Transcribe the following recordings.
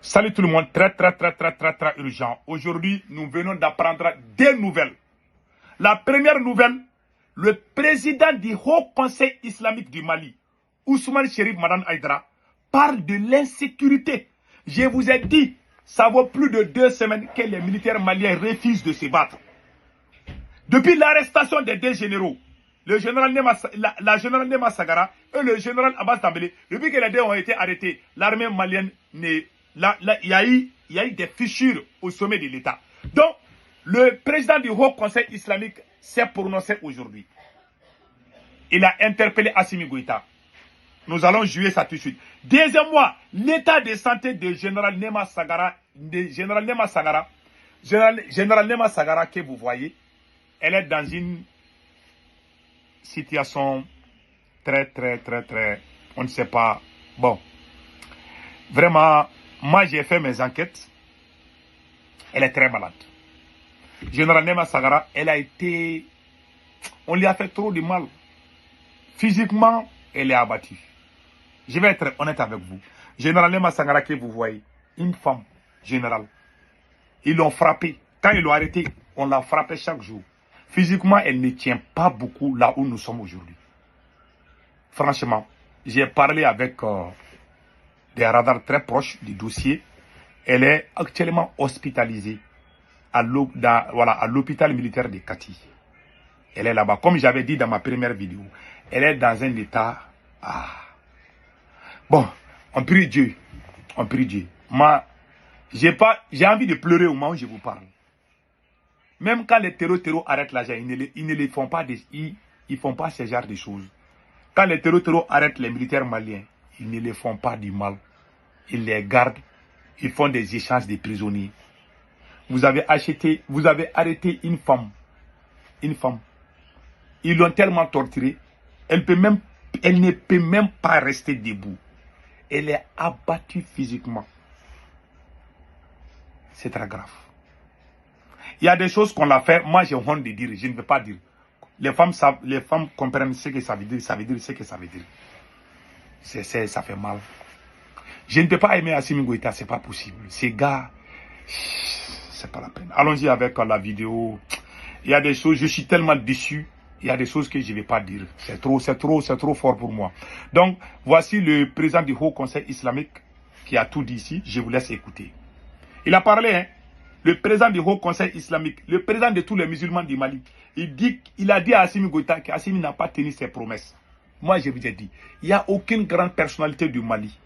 Salut tout le monde, très urgent. Aujourd'hui, nous venons d'apprendre deux nouvelles. La première nouvelle, le président du Haut Conseil islamique du Mali, Ousmane Chérif Madan Aïdara, parle de l'insécurité. Je vous ai dit, ça vaut plus de 2 semaines que les militaires maliens refusent de se battre. Depuis l'arrestation des deux généraux, le général la générale Nema Sagara et le général Abbas Tambélé, depuis que les deux ont été arrêtés, l'armée malienne il y a eu des fissures au sommet de l'État. Donc, le président du Haut Conseil islamique s'est prononcé aujourd'hui. Il a interpellé Assimi Goïta. Nous allons jouer ça tout de suite. Deuxièmement, l'état de santé de général Nema Sagara, général Nema Sagara que vous voyez, elle est dans une situation très, on ne sait pas. Bon, vraiment, moi j'ai fait mes enquêtes. Elle est très malade. Général Nema Sagara, elle a été... On lui a fait trop de mal. Physiquement, elle est abattue. Je vais être honnête avec vous. Général Nema Sagara que vous voyez, une femme générale. Ils l'ont frappée. Quand ils l'ont arrêtée, on l'a frappée chaque jour. Physiquement, elle ne tient pas beaucoup là où nous sommes aujourd'hui. Franchement, j'ai parlé avec des radars très proches du dossier. Elle est actuellement hospitalisée à l'hôpital militaire de Kati. Elle est là-bas. Comme j'avais dit dans ma première vidéo, elle est dans un état... Bon, on prie Dieu. On prie Dieu. Moi, j'ai envie de pleurer au moment où je vous parle. Même quand les terreaux arrêtent l'argent, ils ne font pas ce genre de choses. Quand les terreaux arrêtent les militaires maliens, ils ne les font pas du mal. Ils les gardent. Ils font des échanges de prisonniers. Vous avez arrêté une femme. Une femme. Ils l'ont tellement torturée. Elle ne peut même pas rester debout. Elle est abattue physiquement. C'est très grave. Il y a des choses qu'on l'a fait. Moi, j'ai honte de dire. Je ne veux pas dire. Les femmes comprennent ce que ça veut dire. Ça veut dire ce que ça veut dire. Ça fait mal. Je ne peux pas aimer Assimi Goïta. C'est pas possible. Ces gars, c'est pas la peine. Allons-y avec la vidéo. Il y a des choses, je suis tellement déçu. Il y a des choses que je ne vais pas dire. C'est trop fort pour moi. Donc, voici le président du Haut Conseil islamique qui a tout dit ici. Je vous laisse écouter. Il a parlé, hein. Le président du Haut Conseil islamique, le président de tous les musulmans du Mali, il a dit à Assimi Goïta qu'Assimi n'a pas tenu ses promesses. Moi, je vous ai dit, il n'y a aucune grande personnalité du Mali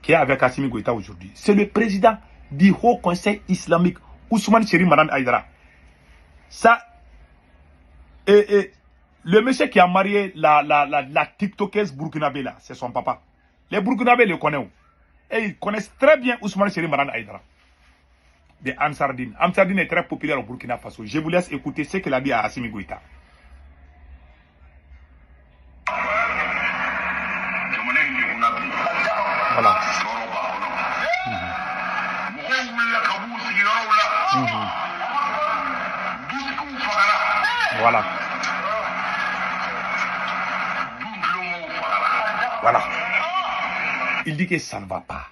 qui est avec Assimi Goïta aujourd'hui. C'est le président du Haut Conseil islamique, Ousmane Chérif Madan Aïdara. Ça, le monsieur qui a marié la TikTokeuse burkinabé là, c'est son papa. Les Burkinabés le connaissent. Et ils connaissent très bien Ousmane Chérif Madan Aïdara. De Ansardine. Ansardine est très populaire au Burkina Faso. Je vous laisse écouter ce qu'il a dit à Assimi Goïta. Voilà. Voilà. Voilà. Il dit que ça ne va pas.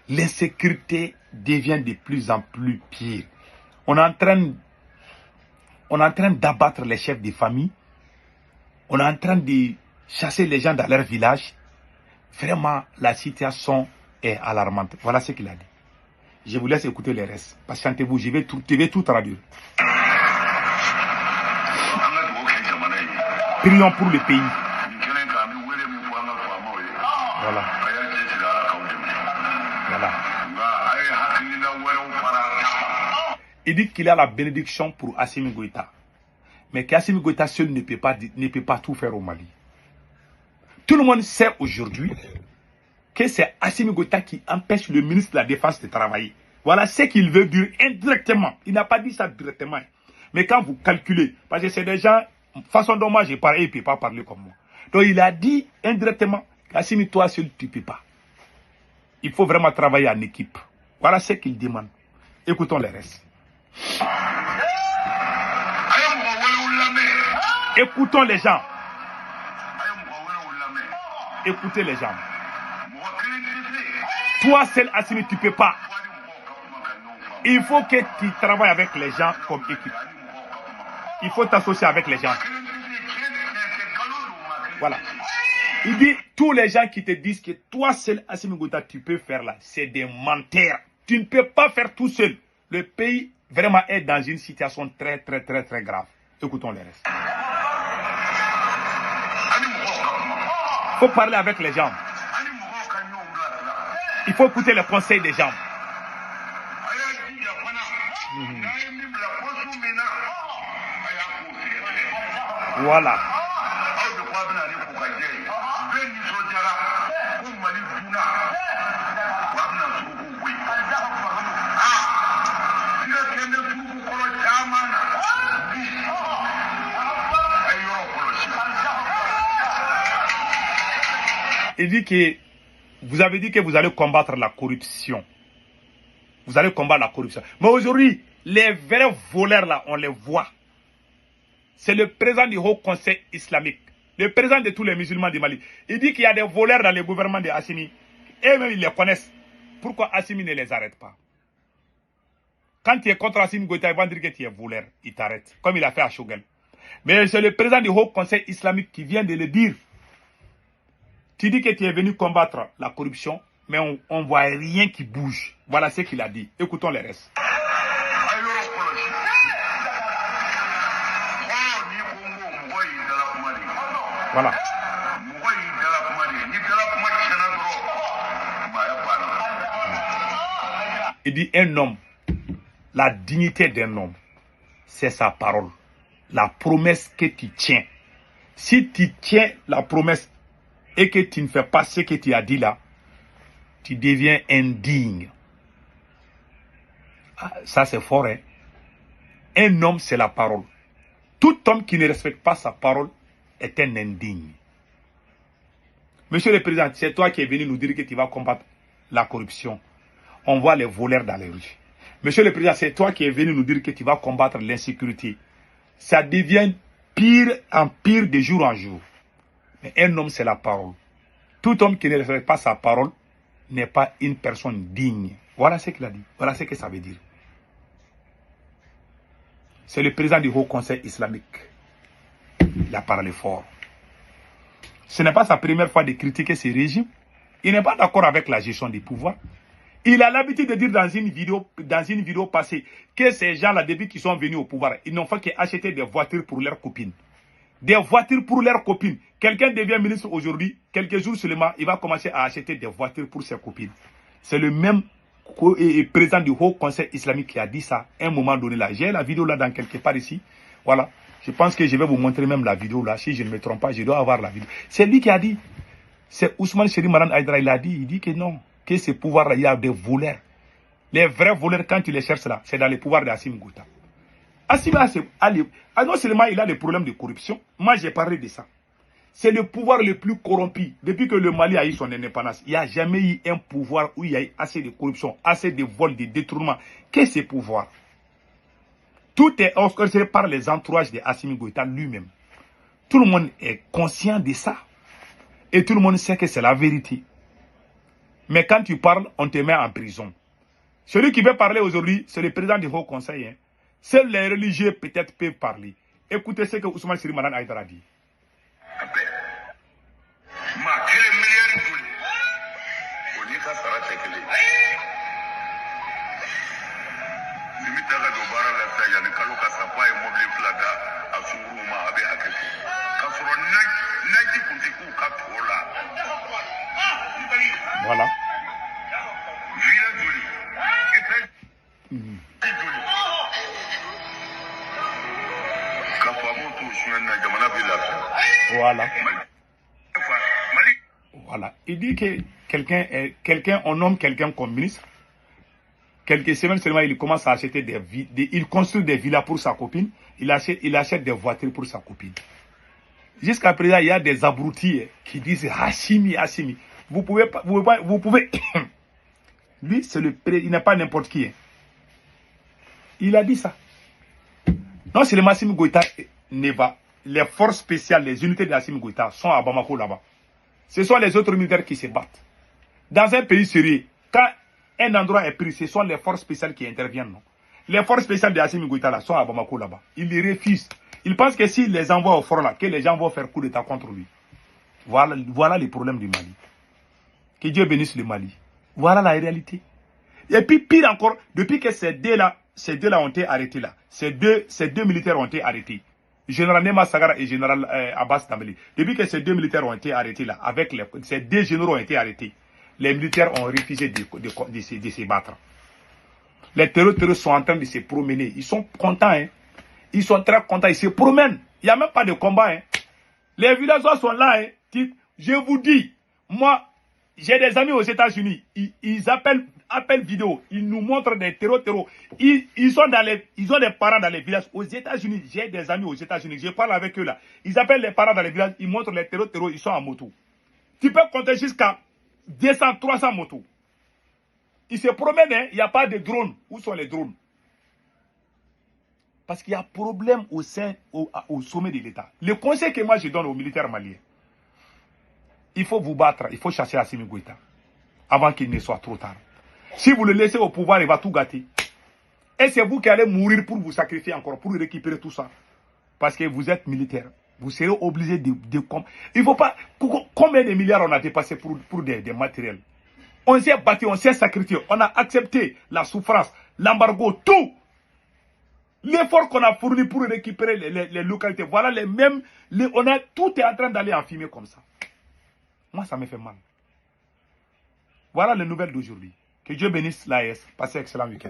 L'insécurité devient de plus en plus pire. On est en train d'abattre les chefs de famille. On est en train de chasser les gens dans leur village. Vraiment, la situation est alarmante. Voilà ce qu'il a dit. Je vous laisse écouter les restes. Patientez-vous, je vais tout traduire. Prions pour le pays. Voilà. Voilà. Il dit qu'il a la bénédiction pour Assimi Goïta. Mais qu'Assimi Goïta seul ne peut pas tout faire au Mali. Tout le monde sait aujourd'hui que c'est Assimi Goïta qui empêche le ministre de la Défense de travailler. Voilà ce qu'il veut dire indirectement. Il n'a pas dit ça directement. Mais quand vous calculez, parce que c'est des gens, façon dont moi j'ai parlé, il ne peut pas parler comme moi. Donc il a dit indirectement, Assimi, toi seul, tu ne peux pas. Il faut vraiment travailler en équipe. Voilà ce qu'il demande. Écoutons les restes. Écoutons les gens. Écoutez les gens. Toi seul, Assimi, tu ne peux pas. Il faut que tu travailles avec les gens comme équipe. Il faut t'associer avec les gens. Voilà. Il dit, tous les gens qui te disent que toi seul, Assimi Goïta, tu peux faire là, c'est des menteurs. Tu ne peux pas faire tout seul. Le pays, vraiment, est dans une situation très grave. Écoutons les restes. Il faut parler avec les gens. Il faut écouter les conseils des gens. Voilà. Il dit que vous avez dit que vous allez combattre la corruption. Vous allez combattre la corruption. Mais aujourd'hui, les vrais voleurs là, on les voit. C'est le président du Haut Conseil islamique, le président de tous les musulmans du Mali. Il dit qu'il y a des voleurs dans le gouvernement de Assimi. Et même ils les connaissent. Pourquoi Assimi ne les arrête pas? Quand tu es contre Assimi Goïta, ils vont dire que tu es voleur. Il t'arrête, comme il a fait à Choguel. Mais c'est le président du Haut Conseil islamique qui vient de le dire. Tu dis que tu es venu combattre la corruption, mais on ne voit rien qui bouge. Voilà ce qu'il a dit. Écoutons les restes. Voilà. Il dit un homme, la dignité d'un homme, c'est sa parole. La promesse que tu tiens. Si tu tiens la promesse et que tu ne fais pas ce que tu as dit là, tu deviens indigne. Ah, ça c'est fort, hein? Un homme, c'est la parole. Tout homme qui ne respecte pas sa parole est un indigne. Monsieur le Président, c'est toi qui es venu nous dire que tu vas combattre la corruption. On voit les voleurs dans les rues. Monsieur le Président, c'est toi qui es venu nous dire que tu vas combattre l'insécurité. Ça devient pire en pire de jour en jour. Mais un homme, c'est la parole. Tout homme qui ne respecte pas sa parole n'est pas une personne digne. Voilà ce qu'il a dit. Voilà ce que ça veut dire. C'est le président du Haut Conseil islamique. Il a parlé fort. Ce n'est pas sa première fois de critiquer ce régime. Il n'est pas d'accord avec la gestion du pouvoir. Il a l'habitude de dire dans une vidéo passée que ces gens-là, depuis qu'ils sont venus au pouvoir, ils n'ont fait qu'acheter des voitures pour leurs copines. Des voitures pour leurs copines. Quelqu'un devient ministre aujourd'hui, quelques jours seulement, il va commencer à acheter des voitures pour ses copines. C'est le même président du Haut Conseil islamique qui a dit ça à un moment donné là. J'ai la vidéo là dans quelque part ici. Voilà. Je pense que je vais vous montrer même la vidéo là. Si je ne me trompe pas, je dois avoir la vidéo. C'est lui qui a dit. C'est Ousmane Chérif Maran Aïdara, il a dit. Il dit que non. Que ce pouvoir là, il y a des voleurs. Les vrais voleurs, quand tu les cherches là, c'est dans les pouvoirs d'Assimi Goïta. Assimi, non seulement il a des problèmes de corruption. Moi, j'ai parlé de ça. C'est le pouvoir le plus corrompu. Depuis que le Mali a eu son indépendance, il n'y a jamais eu un pouvoir où il y a eu assez de corruption, assez de vols, de détournements. Qu'est-ce que ce pouvoir? Tout est orchestré par les entourages de Assimi Goïta lui-même. Tout le monde est conscient de ça. Et tout le monde sait que c'est la vérité. Mais quand tu parles, on te met en prison. Celui qui veut parler aujourd'hui, c'est le président du Haut Conseil. Hein. Seuls les religieux peut-être peuvent parler. Écoutez ce que Ousmane Chérif Maran Aïdara dit. Voilà. Voilà. Voilà. Il dit que quelqu'un, on nomme quelqu'un comme ministre. Quelques semaines seulement, il commence à acheter il construit des villas pour sa copine. Il achète des voitures pour sa copine. Jusqu'à présent, il y a des abrutis qui disent Assimi, Assimi. Vous pouvez. Lui, il n'est pas n'importe qui. Hein. Il a dit ça. Non, c'est le Assimi Goïta Neva. Les forces spéciales, les unités de Assimi Goïta sont à Bamako là-bas. Ce sont les autres militaires qui se battent. Dans un pays sérieux, Quand un endroit est pris, ce sont les forces spéciales qui interviennent. Non? Les forces spéciales de Assimi Goïta là, sont à Bamako là-bas. Ils les refusent. Ils pensent que s'ils les envoient au front là, que les gens vont faire coup d'état contre lui. Voilà les problèmes du Mali. Que Dieu bénisse le Mali. Voilà la réalité. Et puis pire encore, depuis que ces deux-là ont été arrêtés là, ces deux militaires ont été arrêtés. Général Nema Sagara et général Abbas Tambeli. Depuis que ces deux militaires ont été arrêtés là, ces deux généraux ont été arrêtés, les militaires ont refusé de se battre. Les terroristes sont en train de se promener. Ils sont contents, hein. Ils sont très contents, ils se promènent. Il n'y a même pas de combat, hein. Les villageois sont là, hein. Je vous dis, moi, j'ai des amis aux États-Unis. Ils appellent vidéo. Ils nous montrent des terreaux. Ils ont des parents dans les villages. Aux États-Unis, j'ai des amis aux États-Unis. Je parle avec eux là. Ils appellent les parents dans les villages. Ils montrent les terreaux. Ils sont en moto. Tu peux compter jusqu'à 200, 300 motos. Ils se promènent, hein. Il n'y a pas de drones. Où sont les drones? Parce qu'il y a problème au sommet de l'État. Le conseil que moi je donne aux militaires maliens, il faut vous battre, il faut chasser Assimi Goïta avant qu'il ne soit trop tard. Si vous le laissez au pouvoir, il va tout gâter. Et c'est vous qui allez mourir pour vous sacrifier encore, pour récupérer tout ça. Parce que vous êtes militaire. Vous serez obligé de il faut pas... Combien de milliards on a dépassé pour des matériels? On s'est battu, on s'est sacrifié, on a accepté la souffrance, l'embargo, tout. L'effort qu'on a fourni pour récupérer les localités, voilà les mêmes... tout est en train d'aller en fumée comme ça. Moi, ça me fait mal. Voilà les nouvelles d'aujourd'hui. Que Dieu bénisse l'AS. Passez un excellent week-end.